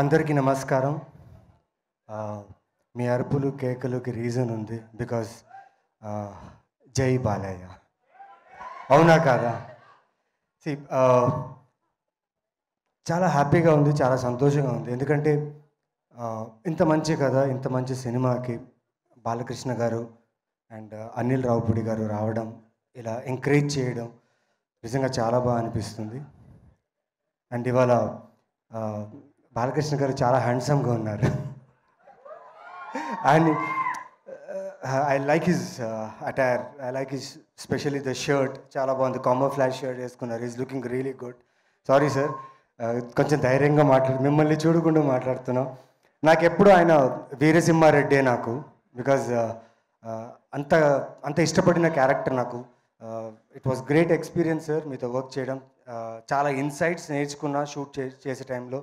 అందరికీ నమస్కారం. మీ అరుపులు కేకలుకి రీజన్ ఉంది. బికాజ్ జై బాలయ్య. అవునా కాదా? సి చాలా హ్యాపీగా ఉంది, చాలా సంతోషంగా ఉంది. ఎందుకంటే ఇంత మంచి కథ, ఇంత మంచి సినిమాకి బాలకృష్ణ గారు అండ్ అనిల్ రావుపూడి గారు రావడం, ఇలా ఎంకరేజ్ చేయడం నిజంగా చాలా బాగా అనిపిస్తుంది. అండ్ ఇవాళ బాలకృష్ణ గారు చాలా హ్యాండ్సమ్గా ఉన్నారు. And I like his attire, I like his specially the shirt. చాలా బాగుంది, కాంబో ఫ్లాష్ షర్ట్ వేసుకున్నారు. Is looking really good. Sorry sir, కొంచెం ధైర్యంగా మిమ్మల్ని చూడకుండా మాట్లాడుతున్నాం. నాకు ఎప్పుడు ఆయన వీరసింహారెడ్డే నాకు. బికాజ్ అంత అంత ఇష్టపడిన క్యారెక్టర్ నాకు. It was great experience sir మీతో వర్క్ చేయడం. చాలా ఇన్సైట్స్ నేర్చుకున్నా షూట్ చేసే టైంలో.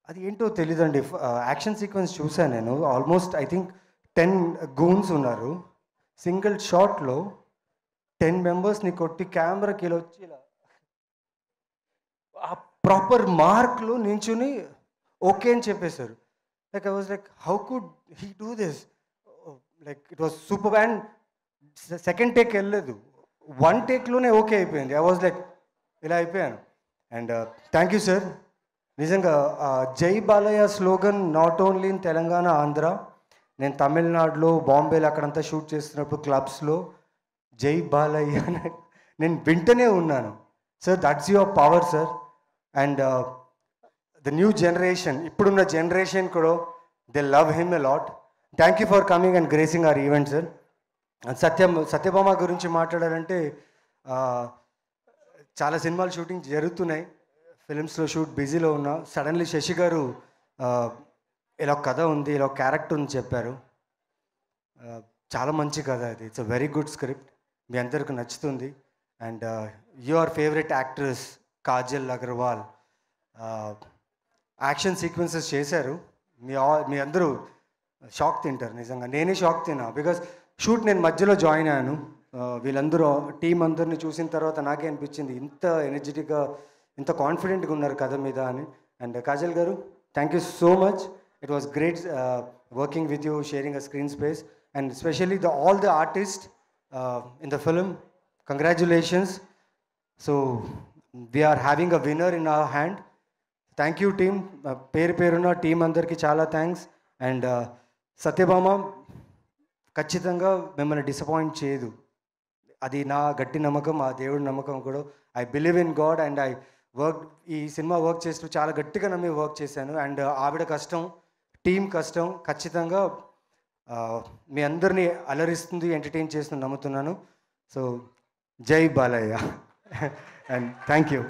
అది ఏంటో తెలీదండి. యాక్షన్ సీక్వెన్స్ చూసాను నేను. ఆల్మోస్ట్ ఐ థింక్ 10 గూన్స్ ఉన్నారు. సింగిల్ షాట్లో 10 మెంబర్స్ని కొట్టి కెమెరాకి ఇలా వచ్చి ఇలా ఆ ప్రాపర్ మార్క్లో నించుని ఓకే అని చెప్పేశారు. Like I was like, how could he do this? Like it was super. And second take వెళ్ళలేదు, 1 టేక్లోనే ఓకే అయిపోయింది. ఐ వాజ్ లైక్, ఇలా అయిపోయాను. And thank you sir. నిజంగా జై Balayya slogan not only in Telangana, Andhra. నేను తమిళనాడులో, బాంబేలో అక్కడంతా షూట్ చేస్తున్నప్పుడు క్లబ్స్లో జై బాలయ్య నేను వింటనే ఉన్నాను. Sir, that's your power sir. And the new generation, ఇప్పుడున్న జనరేషన్ కూడా they love him a lot. Thank you for coming and gracing our event sir. Satyabhama గురించి మాట్లాడాలంటే చాలా సినిమాలు షూటింగ్ జరుగుతున్నాయి, ఫిలిమ్స్లో షూట్ బిజీలో ఉన్నా. సడన్లీ శశి గారు ఇలా కథ ఉంది, ఇలా క్యారెక్టర్ ఉంది చెప్పారు. చాలా మంచి కథ అది. It's a very good script, మీ అందరికి నచ్చుతుంది. And your favourite actress Kajal Aggarwal action sequences చేశారు. మీ అందరూ షాక్ తింటారు. నిజంగా నేనే షాక్ తిన్నా. బికాజ్ షూట్ నేను మధ్యలో జాయిన్ అయ్యాను. వీళ్ళందరూ టీం అందరిని చూసిన తర్వాత నాకే అనిపించింది ఇంత ఎనర్జెటిక్గా, ఇంత కాన్ఫిడెంట్గా ఉన్నారు కథ మీద అని. అండ్ కాజల్ గారు, thank you so much. It was great working with you, sharing a screen space. And specially all the artist in the film, congratulations. So we are having a winner in our hand. Thank you team, పేరున్న team అందరికీ చాలా thanks. And Satyabhama ఖచ్చితంగా మిమ్మల్ని disappoint చేయదు, అది నా గట్టి నమ్మకం, ఆ దేవుడి నమ్మకం కూడా. I believe in God and I work. ఈ సినిమా వర్క్ చేస్తూ చాలా గట్టిగా నమ్మి వర్క్ చేశాను. అండ్ ఆవిడ కష్టం, టీం కష్టం ఖచ్చితంగా మీ అందరినీ అలరిస్తుంది, ఎంటర్టైన్ చేస్తుంది నమ్ముతున్నాను. సో జై బాలయ్య అండ్ థ్యాంక్ యూ.